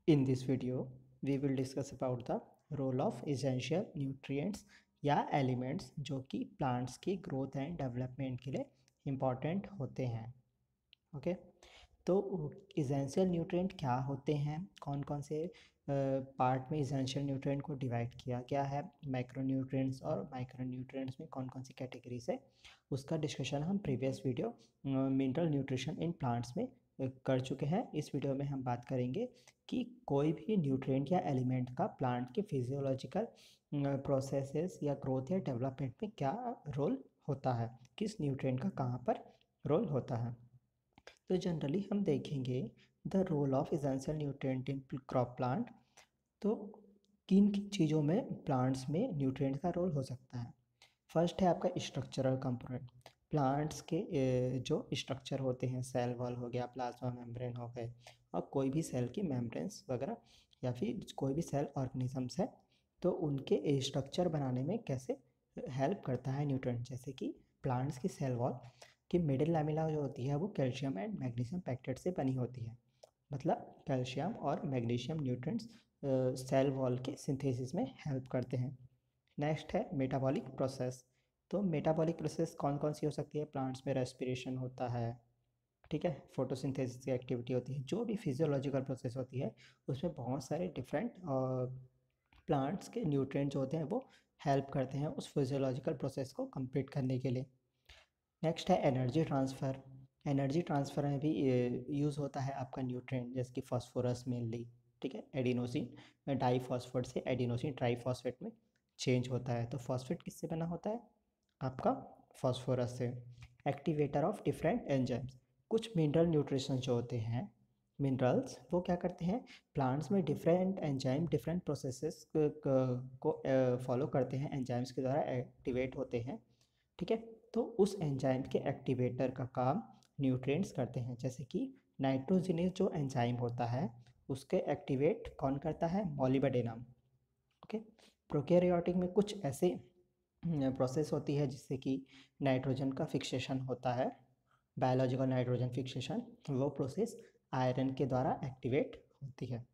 In this video, we will discuss about the role of essential nutrients या elements जो कि plants की growth and development के लिए इम्पॉर्टेंट होते हैं। ओके, तो इसेंशियल न्यूट्रिएंट क्या होते हैं, कौन कौन से पार्ट में इसेंशियल न्यूट्रिएंट को डिवाइड किया गया है, मैक्रो न्यूट्रिएंट्स और माइक्रो न्यूट्रिएंट्स में कौन कौन सी कैटेगरीज है, उसका डिस्कशन हम previous video mineral nutrition in plants में कर चुके हैं। इस वीडियो में हम बात करेंगे कि कोई भी न्यूट्रिएंट या एलिमेंट का प्लांट के फिजियोलॉजिकल प्रोसेसेस या ग्रोथ या डेवलपमेंट में क्या रोल होता है, किस न्यूट्रिएंट का कहाँ पर रोल होता है। तो जनरली हम देखेंगे the role of essential nutrient in crop plant. तो किन किन चीज़ों में प्लांट्स में न्यूट्रिएंट का रोल हो सकता है। फर्स्ट है आपका स्ट्रक्चरल कंपोनेंट। प्लांट्स के जो स्ट्रक्चर होते हैं, सेल वॉल हो गया, प्लाज्मा मेम्ब्रेन हो गए, और कोई भी सेल की मेम्ब्रेन्स वगैरह या फिर कोई भी सेल ऑर्गेनिजम्स है, तो उनके स्ट्रक्चर बनाने में कैसे हेल्प करता है न्यूट्रिएंट। जैसे कि प्लांट्स की सेल वॉल कि मिडिल लैमेला जो होती है वो कैल्शियम एंड मैग्नीशियम पैक्टेट से बनी होती है। मतलब कैल्शियम और मैग्नीशियम न्यूट्रिएंट्स सेल वॉल के सिंथेसिस में हेल्प करते हैं। नेक्स्ट है मेटाबॉलिक प्रोसेस। तो मेटाबॉलिक प्रोसेस कौन कौन सी हो सकती है। प्लांट्स में रेस्पिरेशन होता है, ठीक है, फोटोसिंथेसिस की एक्टिविटी होती है, जो भी फिजियोलॉजिकल प्रोसेस होती है उसमें बहुत सारे डिफरेंट प्लांट्स के न्यूट्रिएंट जो होते हैं वो हेल्प करते हैं उस फिजियोलॉजिकल प्रोसेस को कंप्लीट करने के लिए। नेक्स्ट है एनर्जी ट्रांसफ़र। एनर्जी ट्रांसफ़र में भी यूज़ होता है आपका न्यूट्रिएंट, जैसे कि फास्फोरस मेनली, ठीक है, एडिनोसिन डाईफॉस्फेट से एडिनोसिन ट्राईफॉस्फेट में चेंज होता है। तो फॉस्फेट किससे बना होता है, आपका फास्फोरस से। Activator of different enzymes. कुछ मिनरल न्यूट्रिशन जो होते हैं, मिनरल्स, वो क्या करते हैं, प्लांट्स में डिफरेंट एंजाइम डिफरेंट प्रोसेसेस को फॉलो करते हैं, एंजाइम्स के द्वारा एक्टिवेट होते हैं, ठीक है। तो उस एंजाइम के एक्टिवेटर का काम न्यूट्रिएंट्स करते हैं। जैसे कि नाइट्रोजिनेज जो एंजाइम होता है उसके एक्टिवेट कौन करता है, मॉलिबेडेनम। ओके, प्रोकैरियोटिक में कुछ ऐसे प्रोसेस होती है जिससे कि नाइट्रोजन का फिक्सेशन होता है, बायोलॉजिकल नाइट्रोजन फिक्सेशन, वो प्रोसेस आयरन के द्वारा एक्टिवेट होती है।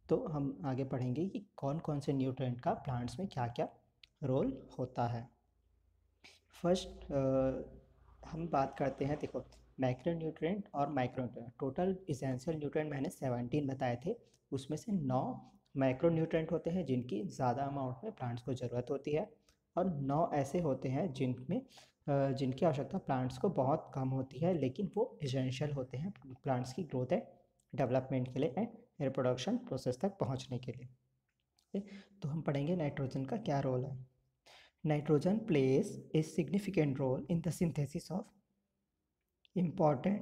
तो हम आगे पढ़ेंगे कि कौन कौन से न्यूट्रिएंट का प्लांट्स में क्या क्या रोल होता है। फर्स्ट हम बात करते हैं, देखो, मैक्रो न्यूट्रिएंट और micro nutrient. Total essential nutrient मैंने 17 बताए थे, उसमें से 9 माइक्रो न्यूट्रिएंट होते हैं जिनकी ज़्यादा अमाउंट में प्लांट्स को ज़रूरत होती है, और 9 ऐसे होते हैं जिनमें जिनकी आवश्यकता प्लांट्स को बहुत कम होती है, लेकिन वो इसेंशियल होते हैं प्लांट्स की ग्रोथ एंड डेवलपमेंट के लिए एंड रिप्रोडक्शन प्रोसेस तक पहुँचने के लिए। तो हम पढ़ेंगे नाइट्रोजन का क्या रोल है। Nitrogen plays a significant role in the synthesis of important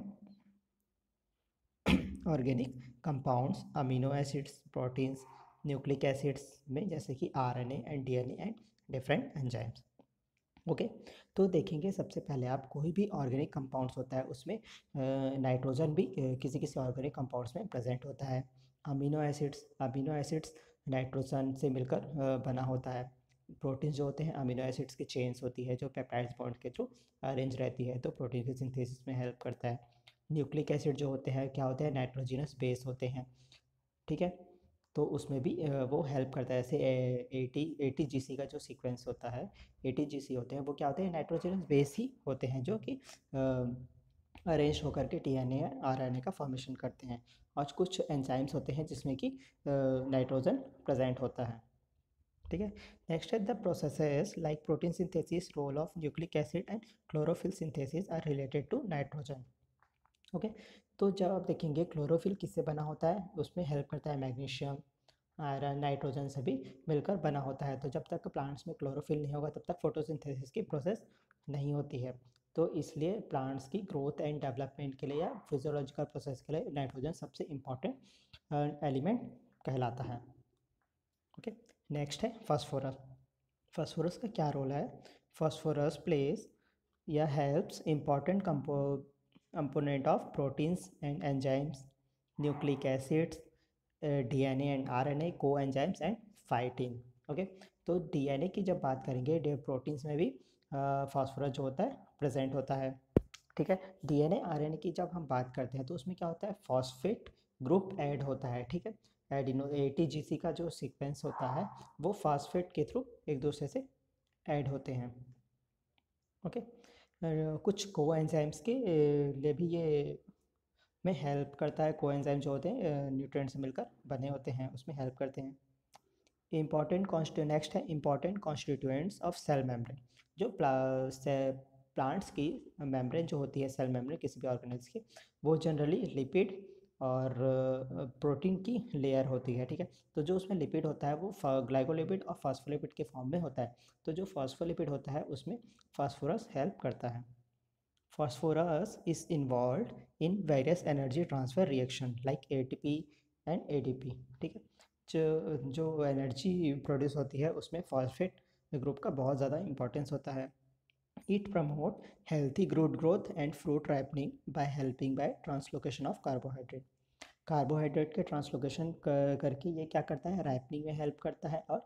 organic compounds, amino acids, proteins, nucleic acids में, जैसे कि RNA and DNA and different enzymes। Okay, तो देखेंगे सबसे पहले आप कोई भी ऑर्गेनिक कंपाउंड्स होता है उसमें नाइट्रोजन भी किसी किसी ऑर्गेनिक कंपाउंड्स में प्रेजेंट होता है। अमीनो एसिड्स नाइट्रोजन से मिलकर बना होता है। प्रोटीन्स जो होते हैं अमीनो एसिड्स की चेन्स होती है जो पेप्टाइड्स बॉन्ड के थ्रू अरेंज रहती है, तो प्रोटीन की सिंथेसिस में हेल्प करता है। न्यूक्लिक एसिड जो होते हैं क्या होते हैं, नाइट्रोजिनस बेस होते हैं, ठीक है, तो उसमें भी वो हेल्प करता है। जैसे ATGC का जो सीक्वेंस होता है, ATGC होते हैं वो क्या होते हैं, नाइट्रोजनस बेस ही होते हैं जो कि अरेंज होकर के DNA RNA का फॉर्मेशन करते हैं। और कुछ एंजाइम्स होते हैं जिसमें कि नाइट्रोजन प्रेजेंट होता है, ठीक है। नेक्स्ट है the processes like protein synthesis, role of nucleic acid and chlorophyll synthesis are related to nitrogen. Okay, तो जब आप देखेंगे क्लोरोफिल किससे बना होता है, उसमें हेल्प करता है मैग्नीशियम, आयरन, नाइट्रोजन से भी मिलकर बना होता है। तो जब तक प्लांट्स में क्लोरोफिल नहीं होगा तब तक फोटोसिंथेसिस की प्रोसेस नहीं होती है। तो इसलिए प्लांट्स की ग्रोथ एंड डेवलपमेंट के लिए या फिजियोलॉजिकल प्रोसेस के लिए नाइट्रोजन सबसे इम्पॉर्टेंट एलिमेंट कहलाता है। ओके, नेक्स्ट है फास्फोरस। फास्फोरस का क्या रोल है। फास्फोरस प्लेस या helps important component of proteins and enzymes, nucleic acids, DNA and RNA को एंजाइम्स एंड फाइटिन। ओके, तो DNA की जब बात करेंगे, प्रोटीन्स में भी फास्फोरस जो होता है प्रेजेंट होता है, ठीक है। DNA RNA की जब हम बात करते हैं तो उसमें क्या होता है, फॉस्फेट ग्रुप ऐड होता है, ठीक है। एडिनो ATGC का जो सीक्वेंस होता है वो फास्फेट के थ्रू एक दूसरे से ऐड होते हैं, ओके। कुछ कोएंजाइम्स के लिए भी ये में हेल्प करता है। कोएंजाइम जो होते हैं न्यूट्रिएंट से मिलकर बने होते हैं, उसमें हेल्प करते हैं। नेक्स्ट है important constituents of cell membrane. जो प्लांट्स की मेम्ब्रेन जो होती है, सेल मेम्ब्रेन किसी भी ऑर्गेनिज्म की, वो जनरली लिपिड और प्रोटीन की लेयर होती है, ठीक है। तो जो उसमें लिपिड होता है वो ग्लाइकोलिपिड और फॉस्फोलिपिड के फॉर्म में होता है। तो जो फॉस्फोलिपिड होता है उसमें फास्फोरस हेल्प करता है। Phosphorus is involved in various energy transfer reaction like ATP and ADP, ठीक है। जो एनर्जी प्रोड्यूस होती है उसमें फॉस्फेट ग्रुप का बहुत ज़्यादा इंपॉर्टेंस होता है। It promote healthy growth and fruit ripening by helping by translocation of carbohydrate. Carbohydrate के ट्रांसलोकेशन करके ये क्या करता है, राइपनिंग में हेल्प करता है और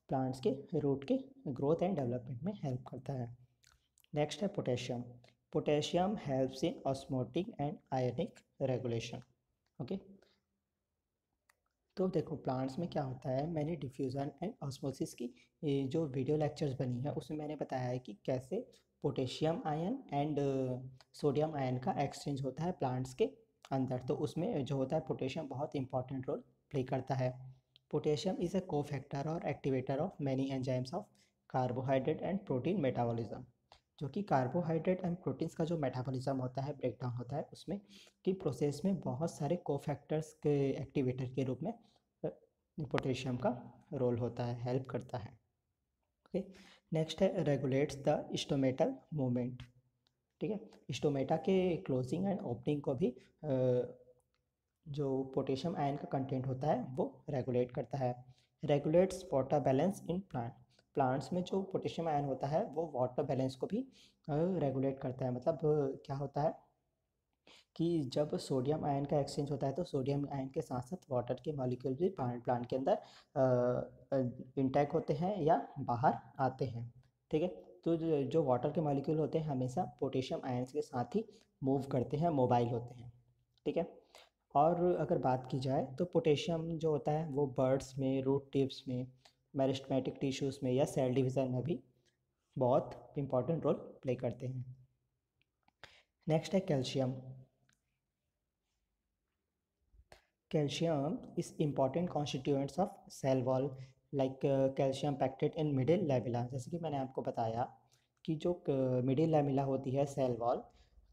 प्लांट्स के रूट के ग्रोथ एंड डेवलपमेंट में हेल्प करता है। नेक्स्ट है potassium. Potassium helps in osmotic and ionic regulation, okay. तो देखो प्लांट्स में क्या होता है, मैंने डिफ्यूज़न एंड ऑस्मोसिस की जो वीडियो लेक्चर्स बनी है उसमें मैंने बताया है कि कैसे potassium ion and sodium ion का एक्सचेंज होता है प्लांट्स के अंदर। तो उसमें जो होता है पोटेशियम बहुत इंपॉर्टेंट रोल प्ले करता है। पोटेशियम इज़ अ कोफैक्टर और activator of many enzymes of carbohydrate and protein metabolism. जो कि कार्बोहाइड्रेट एंड प्रोटीन्स का जो मेटाबॉलिज्म होता है, ब्रेकडाउन होता है उसमें की प्रोसेस में बहुत सारे कोफैक्टर्स के एक्टिवेटर के रूप में पोटेशियम का रोल होता है, हेल्प करता है, ओके। नेक्स्ट है रेगुलेट्स द स्टोमेटल मूवमेंट, ठीक है। स्टोमेटा के क्लोजिंग एंड ओपनिंग को भी जो पोटेशियम आयन का कंटेंट होता है वो रेगुलेट करता है। Regulates water balance in plants में जो पोटेशियम आयन होता है वो वाटर बैलेंस को भी रेगुलेट करता है। मतलब क्या होता है कि जब सोडियम आयन का एक्सचेंज होता है तो सोडियम आयन के साथ साथ वाटर के मॉलिक्यूल भी प्लांट के अंदर इंटैक होते हैं या बाहर आते हैं, ठीक है। तो जो वाटर के मॉलिक्यूल होते हैं हमेशा पोटेशियम आयन के साथ ही मूव करते हैं, मोबाइल होते हैं, ठीक है। और अगर बात की जाए तो पोटेशियम जो होता है वो बर्ड्स में, रूट टिप्स में, मेरिस्टेमेटिक टिश्यूज़ में या सेल डिवीज़न में भी बहुत इंपॉर्टेंट रोल प्ले करते हैं। नेक्स्ट है calcium. Calcium is important constituents of cell wall like calcium pactate in middle lamella। जैसे कि मैंने आपको बताया कि जो मिडिल लैमिला होती है सेल वॉल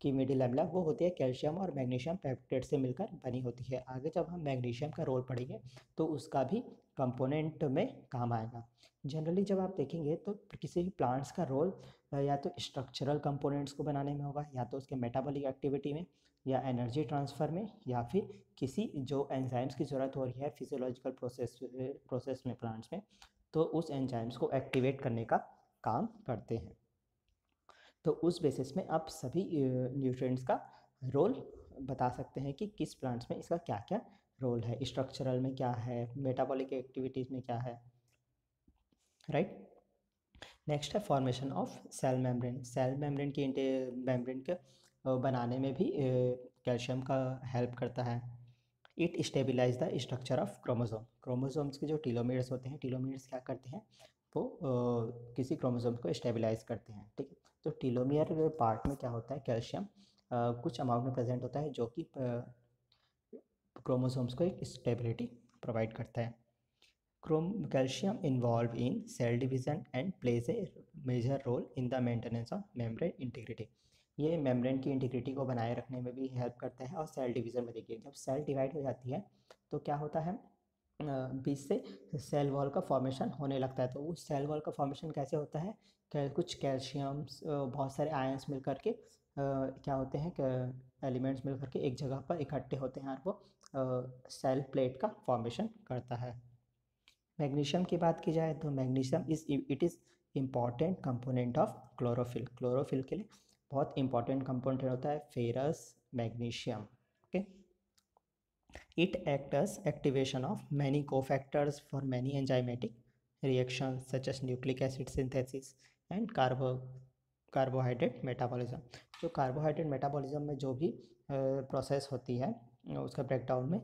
की, मिडिल लैमिला वो होती है कैल्शियम और मैग्नीशियम पेप्टेट से मिलकर बनी होती है। आगे जब हम मैग्नीशियम का रोल पढ़ेंगे तो उसका भी कंपोनेंट में काम आएगा। जनरली जब आप देखेंगे तो किसी भी प्लांट्स का रोल या तो स्ट्रक्चरल कंपोनेंट्स को बनाने में होगा, या तो उसके मेटाबॉलिक एक्टिविटी में, या एनर्जी ट्रांसफ़र में, या फिर किसी जो एंजाइम्स की ज़रूरत हो रही है फिजियोलॉजिकल प्रोसेस में प्लांट्स में, तो उस एंजाइम्स को एक्टिवेट करने का काम करते हैं। तो उस बेसिस में आप सभी न्यूट्रिएंट्स का रोल बता सकते हैं कि किस प्लांट्स में इसका क्या क्या रोल है, स्ट्रक्चरल में क्या है, मेटाबॉलिक एक्टिविटीज़ में क्या है, राइट। नेक्स्ट है formation of cell membrane. Cell membrane की मेम्ब्रेन के बनाने में भी कैल्शियम का हेल्प करता है। It stabilize the structure of chromosome. Chromosomes के जो टीलोमियर्स होते हैं, टीलोमियर्स क्या करते हैं, वो किसी क्रोमोसोम को स्टेबिलाइज करते हैं, ठीक है। तो टीलोमियर पार्ट में क्या होता है, कैल्शियम कुछ अमाउंट में प्रेजेंट होता है जो कि क्रोमोसोम्स को एक स्टेबिलिटी प्रोवाइड करता है। Calcium involved in cell division and plays a major role in the maintenance of membrane integrity। ये मेम्ब्रेन की इंटीग्रिटी को बनाए रखने में भी हेल्प करता है। और सेल डिवीज़न में देखिए जब सेल डिवाइड हो जाती है तो क्या होता है, बीच से सेल वॉल का फॉर्मेशन होने लगता है। तो उस सेल वॉल का फॉर्मेशन कैसे होता है, कुछ कैल्शियम्स बहुत सारे आयंस मिल करके क्या होते हैं, एलिमेंट्स मिल करके एक जगह पर इकट्ठे होते हैं और वो सेल प्लेट का फॉर्मेशन करता है। मैग्नीशियम की बात की जाए तो magnesium is important component of chlorophyll. Chlorophyll के लिए बहुत इंपॉर्टेंट कंपोनेंट होता है ferrous magnesium, okay. It acts activation of many cofactors for many enzymatic reaction such as nucleic acid synthesis and carbohydrate metabolism. जो कार्बोहाइड्रेट मेटाबॉलिज्म में जो भी process होती है उसका ब्रेकडाउन में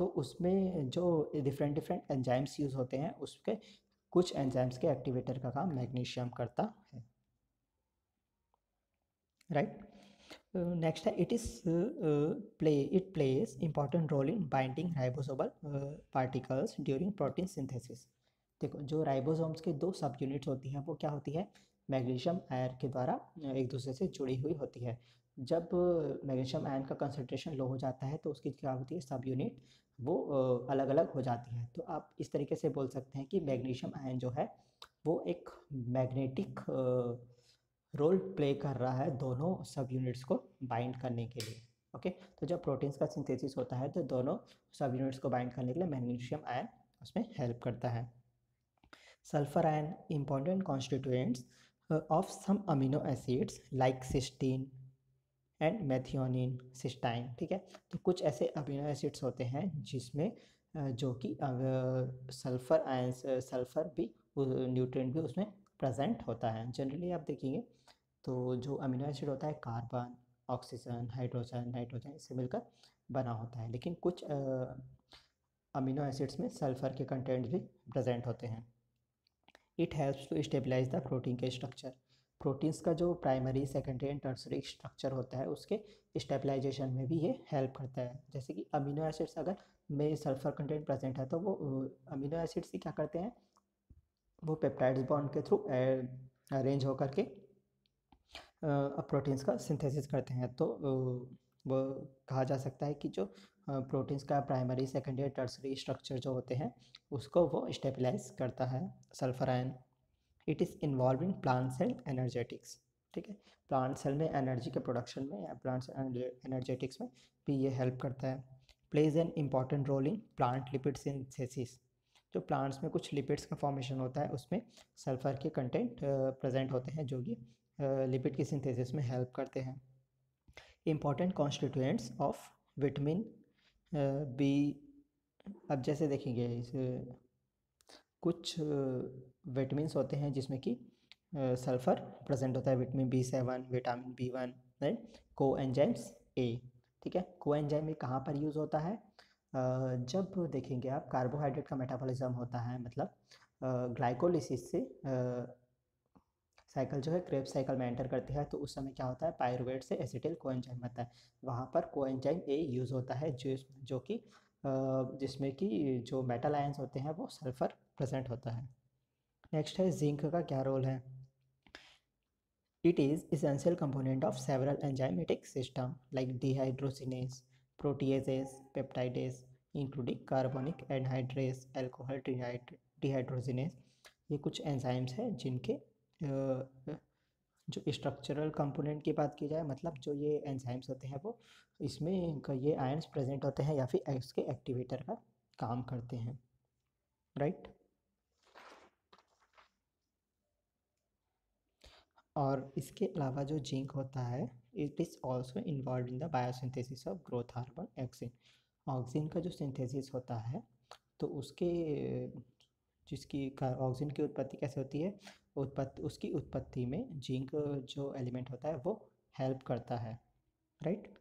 तो उसमें जो डिफरेंट डिफरेंट एंजाइम्स यूज़ होते हैं, उसके कुछ एंजाइम्स के एक्टिवेटर का काम मैग्नीशियम करता है, राइट। नेक्स्ट है it plays important role in binding ribosomal particles during protein synthesis. देखो, जो राइबोसोम्स के दो सब यूनिट्स होती हैं वो क्या होती है, मैग्नीशियम आयन के द्वारा एक दूसरे से जुड़ी हुई होती है। जब मैग्नीशियम आयन का कंसंट्रेशन लो हो जाता है तो उसकी क्या होती है, सब यूनिट वो अलग अलग हो जाती है। तो आप इस तरीके से बोल सकते हैं कि मैग्नीशियम आयन जो है वो एक मैग्नेटिक रोल प्ले कर रहा है दोनों सब यूनिट्स को बाइंड करने के लिए। ओके, तो जब प्रोटीन्स का सिंथेसिस होता है तो दोनों सब यूनिट्स को बाइंड करने के लिए मैग्नीशियम आयन उसमें हेल्प करता है। Sulphur ion important constituents of some amino acids like cysteine and methionine, cysteine, ठीक है। तो कुछ ऐसे अमीनो एसिड्स होते हैं जिसमें जो कि सल्फर आयन, सल्फर भी न्यूट्रिएंट भी उसमें प्रेजेंट होता है। जनरली आप देखेंगे तो जो अमीनो एसिड होता है कार्बन, ऑक्सीजन, हाइड्रोजन, नाइट्रोजन इससे मिलकर बना होता है, लेकिन कुछ अमीनो एसिड्स में सल्फर के कंटेंट भी प्रेजेंट होते हैं। It helps to stabilize the protein के स्ट्रक्चर। प्रोटीन्स का जो primary, secondary and tertiary structure होता है उसके स्टेबलाइजेशन में भी ये हेल्प करता है। जैसे कि अमीनो एसिड्स अगर में सल्फर कंटेंट प्रेजेंट है तो वो अमीनो एसिड्स ही क्या करते हैं, वो पेप्टाइड्स बॉन्ड के थ्रू अरेंज होकर के प्रोटीन्स का सिंथेसिस करते हैं। तो वो कहा जा सकता है कि जो प्रोटीन्स का प्राइमरी, सेकेंडरी, टर्सरी स्ट्रक्चर जो होते हैं उसको वो स्टेबलाइज करता है sulphur ion. It is involve in plant cell energetics, ठीक है। प्लांट सेल में एनर्जी के प्रोडक्शन में या प्लांट एनर्जेटिक्स में भी ये हेल्प करता है। Plays an important role in plant lipid synthesis. जो प्लांट्स में कुछ लिपिड्स का फॉर्मेशन होता है उसमें सल्फर के कंटेंट प्रेजेंट होते हैं जो कि लिपिड की सिंथेसिस में हेल्प करते हैं। Important constituents of vitamin B. अब जैसे देखेंगे कुछ विटामिन्स होते हैं जिसमें कि सल्फर प्रेजेंट होता है, vitamin B7, vitamin B1 and को एंजाइम्स ए, ठीक है। को एंजाइम में कहाँ पर यूज़ होता है, जब देखेंगे आप कार्बोहाइड्रेट का मेटाबॉलिज्म होता है, मतलब ग्लाइकोलिसिस से साइकिल जो है क्रेब्स साइकिल में एंटर करती है, तो उस समय क्या होता है, पायरुवेट से एसिटिल कोएंजाइम बनता है। वहाँ पर कोएंजाइम ए यूज़ होता है जो कि जिसमें कि जो मेटल आयंस होते हैं वो सल्फर प्रेजेंट होता है। नेक्स्ट है जिंक का क्या रोल है। It is essential component of several enzymatic system like dehydrogenase, proteases, peptidase including carbonic anhydrase, alcohol dehydrogenase. ये कुछ एंजाइम्स हैं जिनके जो स्ट्रक्चरल कंपोनेंट की बात की जाए, मतलब जो ये एंजाइम्स होते हैं वो इसमें ये आयंस प्रेजेंट होते हैं या फिर इसके एक्टिवेटर का काम करते हैं, राइट। और इसके अलावा जो जिंक होता है, it is also involve in the biosynthesis of growth hormone auxin. Auxin का जो सिंथेसिस होता है तो उसके जिसकी ऑक्सीजन की उत्पत्ति कैसे होती है, उसकी उत्पत्ति में जिंक जो एलिमेंट होता है वो हेल्प करता है, राइट।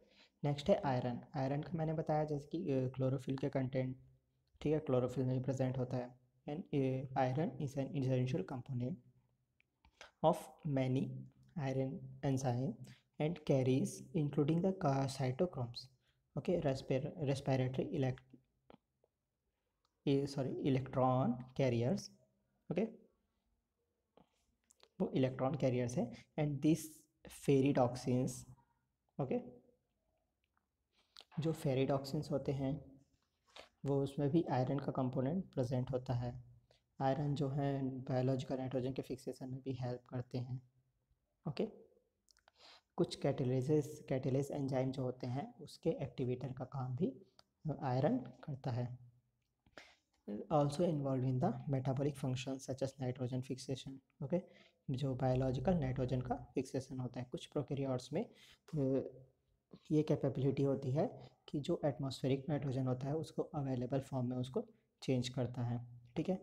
नेक्स्ट है आयरन। आयरन का मैंने बताया जैसे कि क्लोरोफिल के कंटेंट, ठीक है, क्लोरोफिल में भी प्रेजेंट होता है। And iron is an essential component of many iron enzyme and carries including the cytochromes, okay, respiratory electron carriers, okay, वो इलेक्ट्रॉन कैरियर्स है। एंड दिस फेरिडॉक्सिन्स, ओके, जो फेरिडॉक्सिन्स होते हैं वो उसमें भी आयरन का कंपोनेंट प्रेजेंट होता है। आयरन जो है बायोलॉजिकल नाइट्रोजन के फिक्सेशन में भी हेल्प करते हैं, ओके। कुछ कैटेलेस एंजाइम जो होते हैं उसके एक्टिवेटर का काम भी आयरन करता है। Also involve in the metabolic function such as nitrogen fixation, okay, जो बायोलॉजिकल नाइट्रोजन का फिक्सेशन होता है। कुछ प्रोकैरियोट्स में ये कैपेबिलिटी होती है कि जो एटमॉस्फेरिक नाइट्रोजन होता है उसको अवेलेबल फॉर्म में उसको चेंज करता है, ठीक है।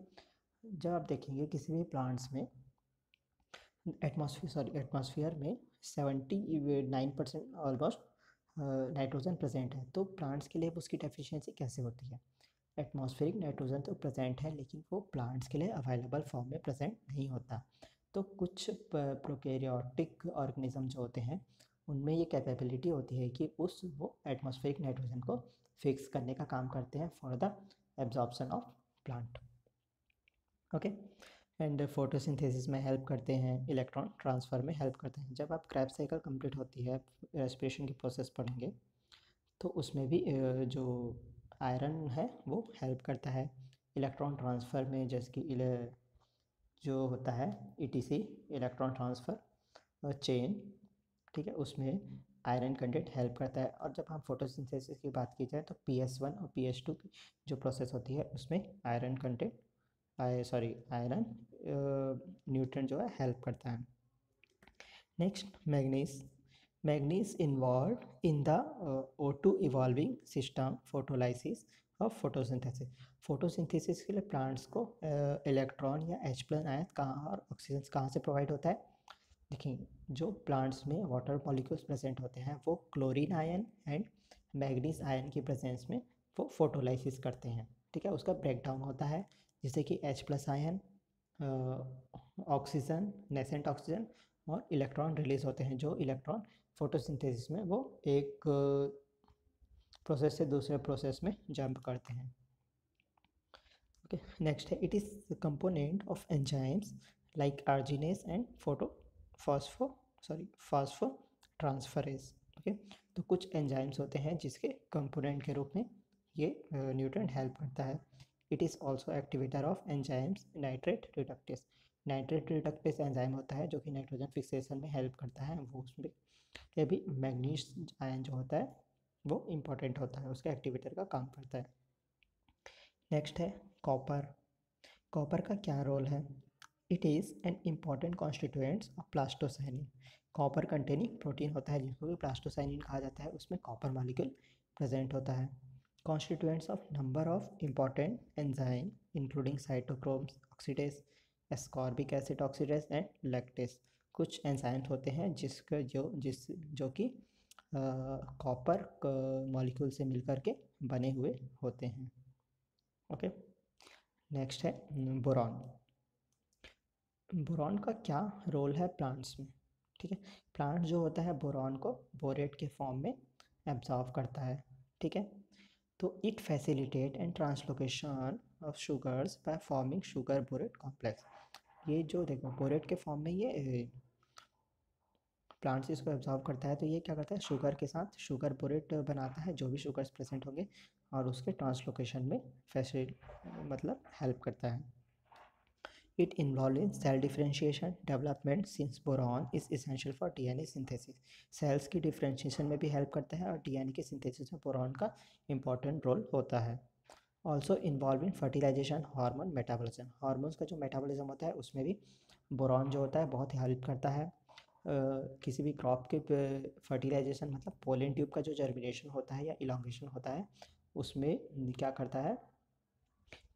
जब आप देखेंगे किसी भी प्लांट्स में एटमॉस्फेयर में 79% ऑलमोस्ट नाइट्रोजन प्रेजेंट है, तो प्लांट्स के लिए उसकी डेफिशिएंसी कैसे होती है? एटमॉस्फेरिक नाइट्रोजन तो प्रेजेंट है, लेकिन वो प्लांट्स के लिए अवेलेबल फॉर्म में प्रेजेंट नहीं होता। तो कुछ प्रोकैरियोटिक ऑर्गेनिज्म जो होते हैं उनमें ये कैपेबिलिटी होती है कि वो एटमॉस्फेरिक नाइट्रोजन को फिक्स करने का काम करते हैं for the absorption of plant. Okay, and photosynthesis में हेल्प करते हैं, इलेक्ट्रॉन ट्रांसफ़र में हेल्प करते हैं। जब आप क्रैब साइकिल कंप्लीट होती है, रेस्पिरेशन की प्रोसेस पढ़ेंगे तो उसमें भी जो आयरन है वो हेल्प करता है इलेक्ट्रॉन ट्रांसफ़र में, जैसे कि जो होता है ETC, इलेक्ट्रॉन ट्रांसफ़र चेन, ठीक है, उसमें आयरन कंटेंट हेल्प करता है। और जब हम फोटोसिंथेसिस की बात की जाए तो PS1 और PS2 की जो प्रोसेस होती है उसमें आयरन कंटेंट आयरन न्यूट्रिएंट जो है हेल्प करता है। Next, manganese involve in the O2 evolving system photolysis और फोटोसिंथेसिस के लिए प्लांट्स को इलेक्ट्रॉन या H+ आयन कहाँ और ऑक्सीजन कहाँ से प्रोवाइड होता है? देखिए, जो प्लांट्स में वाटर मॉलिक्यूल्स प्रेजेंट होते हैं वो chlorine ion and manganese ion की प्रेजेंस में वो फोटोलाइसिस करते हैं, ठीक है। उसका ब्रेकडाउन होता है जैसे कि H+ ion, oxygen, nascent oxygen और इलेक्ट्रॉन रिलीज होते हैं। जो इलेक्ट्रॉन फोटोसिंथेसिस में वो एक प्रोसेस से दूसरे प्रोसेस में जंप करते हैं। ओके, नेक्स्ट है, it is component of enzymes like arginase and phosphotransferase. Okay, तो कुछ एंजाइम्स होते हैं जिसके कंपोनेंट के रूप में ये न्यूट्रिएंट हेल्प करता है। It is also activator of enzymes nitrate reductase. Nitrate reductase enzyme होता है जो कि नाइट्रोजन फिक्सेशन में हेल्प करता है। वो उसमें ये भी मैग्नीज आयन जो होता है वो इम्पॉर्टेंट होता है, उसका एक्टिवेटर का काम करता है। नेक्स्ट है कॉपर। कॉपर का क्या रोल है? It is an important constituents of plastocyanin. Copper containing protein होता है जिसको भी प्लास्टोसाइनिन कहा जाता है, उसमें कॉपर मॉलिक्यूल प्रेजेंट होता है। Constituents of number of important enzyme including cytochromes oxidase, ascorbic acid oxidase and lactase. कुछ एंजाइम्स होते हैं जो कि कॉपर मॉलिक्यूल से मिलकर के बने हुए होते हैं। ओके, नेक्स्ट है बोरॉन। बोरॉन का क्या रोल है प्लांट्स में? ठीक है, प्लांट जो होता है बोरॉन को बोरेट के फॉर्म में एब्जॉर्व करता है, ठीक है। तो it facilitate and translocation of sugars by forming sugar borate complex. ये जो देखो बोरेट के फॉर्म में ये प्लांट्स इसको एब्जॉर्व करता है, तो ये क्या करता है, शुगर के साथ शुगर बोरेट बनाता है, जो भी शुगर्स प्रेजेंट होंगे, और उसके ट्रांसलोकेशन में मतलब हेल्प करता है। It involves in cell differentiation development since boron is essential for DNA synthesis. Cells की differentiation में भी help करता है और DNA के synthesis में boron का important role होता है। Also involved in fertilization, hormone metabolism. Hormones का जो metabolism होता है उसमें भी boron जो होता है बहुत हेल्प करता है। किसी भी क्रॉप के फर्टिलाइजेशन मतलब पोलन ट्यूब का जो जर्मिनेशन होता है या इलांगेशन होता है उसमें क्या करता है,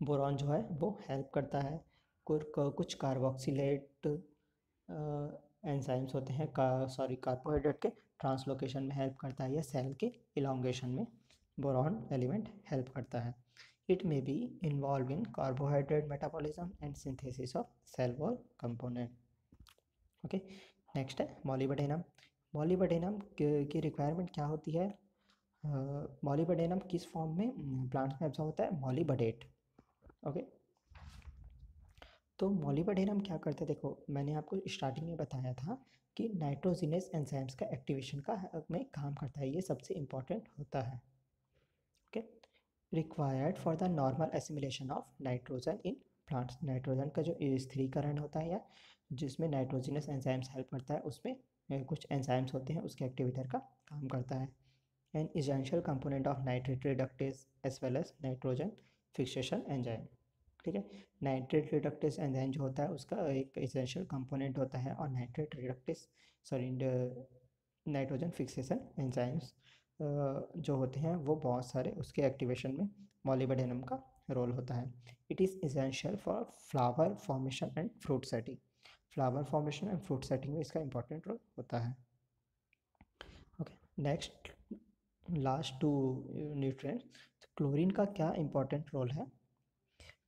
बोरॉन जो है वो हेल्प करता है। कुछ कार्बोक्सिलेट एंजाइम्स होते हैं कार्बोहाइड्रेट के ट्रांसलोकेशन में हेल्प करता है या सेल के इलांगेशन में बोरॉन एलिमेंट हेल्प करता है। It may be involve in carbohydrate metabolism and synthesis of cell wall component. Okay, next है मॉलिबडेनम। मॉलिबडेनम की रिक्वायरमेंट क्या होती है? मॉलिबडेनम किस फॉर्म में प्लांट्स में एब्जॉर्ब होता है? मॉलिबडेट। ओके, तो मॉलिबडेनम क्या करते हैं? देखो, मैंने आपको स्टार्टिंग में बताया था कि नाइट्रोजिनस एंजाइम्स का एक्टिवेशन का में काम करता है, ये सबसे इम्पॉर्टेंट होता है। Okay, required for the normal assimilation of nitrogen in plants. Nitrogen का जो स्थिरीकरण होता है या जिसमें नाइट्रोजिनस एंजाइम्स हेल्प करता है, उसमें कुछ एंजाइम्स होते हैं उसके एक्टिवेटर का काम करता है। An essential component of nitrate reductase as well as nitrogen fixation enzyme. ठीक है, नाइट्रेट रिडक्टेज एंजाइम जो होता है उसका एक इसेंशियल कंपोनेंट होता है, और नाइट्रोजन फिक्सेशन एंजाइम्स जो होते हैं वो बहुत सारे उसके एक्टिवेशन में मॉलिबडेनम का रोल होता है। It is essential for flower formation and fruit setting. Flower formation and fruit setting में इसका इंपॉर्टेंट रोल होता है। Okay, next last two nutrients, तो क्लोरीन का क्या इम्पोर्टेंट रोल है?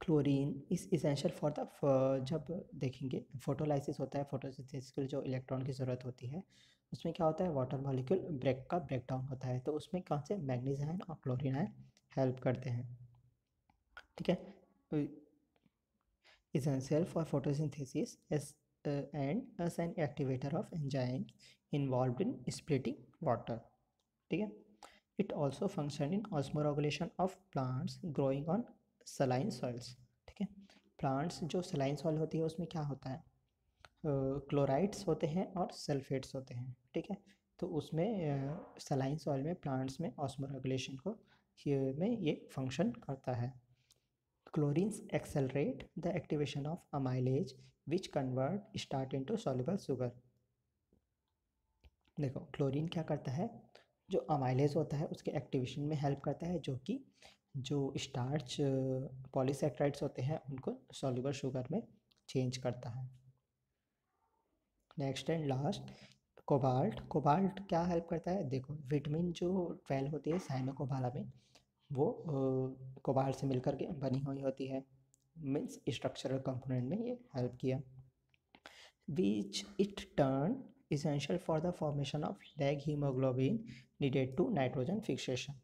Chlorine is essential for the, जब देखेंगे फोटोलाइसिस होता है, फोटोसिंथेसिस के लिए जो इलेक्ट्रॉन की ज़रूरत होती है, उसमें क्या होता है, वाटर मॉलिक्यूल ब्रेकडाउन होता है, तो उसमें कौन से मैग्नीज आयन और क्लोरीन आयन हेल्प करते हैं, ठीक है। Essential for photosynthesis as and as an activator of enzymes involved in splitting water, ठीक है। It also function in osmoregulation of plants growing on saline soils, ठीक है। प्लांट्स जो सलाइन सॉइल होती है उसमें क्या होता है, क्लोराइड्स होते हैं और सल्फेट्स होते हैं, ठीक है। तो उसमें सलाइन सॉइल में प्लांट्स में ऑस्मोरेगुलेशन को में ये फंक्शन करता है। Chlorines accelerate the activation of amylase which convert starch into soluble sugar। देखो क्लोरीन क्या करता है, जो अमाइलेज होता है उसके एक्टिवेशन में हेल्प करता है, जो कि जो स्टार्च पॉलीसेक्राइड्स होते हैं उनको सॉल्युबल शुगर में चेंज करता है। नेक्स्ट एंड लास्ट, कोबाल्ट क्या हेल्प करता है, देखो विटामिन जो 12 होती है साइनोकोबालामिन, वो कोबाल्ट से मिलकर के बनी हुई होती है, मीन्स स्ट्रक्चरल कंपोनेंट में ये हेल्प किया। which it turned essential for the formation of lag hemoglobin needed to nitrogen fixation।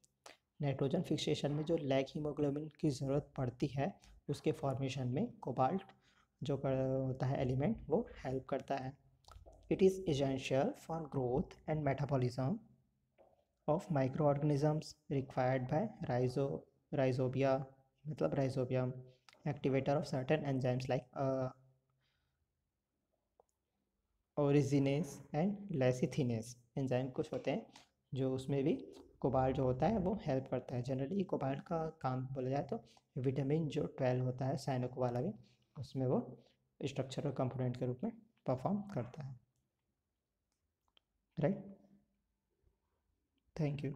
Nitrogen fixation में जो लैग हीमोग्लोबिन की ज़रूरत पड़ती है उसके फॉर्मेशन में कोबाल्ट जो होता है एलिमेंट वो हेल्प करता है। It is essential for growth and metabolism of micro organisms required by rhizobia, मतलब rhizobium, activator of certain enzymes like arginase and lecithinase enzyme कुछ होते हैं जो उसमें भी कोबाल्ट जो होता है वो हेल्प करता है। जनरली कोबाल्ट का काम बोला जाए तो विटामिन जो 12 होता है साइनोकोबालामिन, उसमें वो स्ट्रक्चरल कंपोनेंट के रूप में परफॉर्म करता है, राइट। Thank you.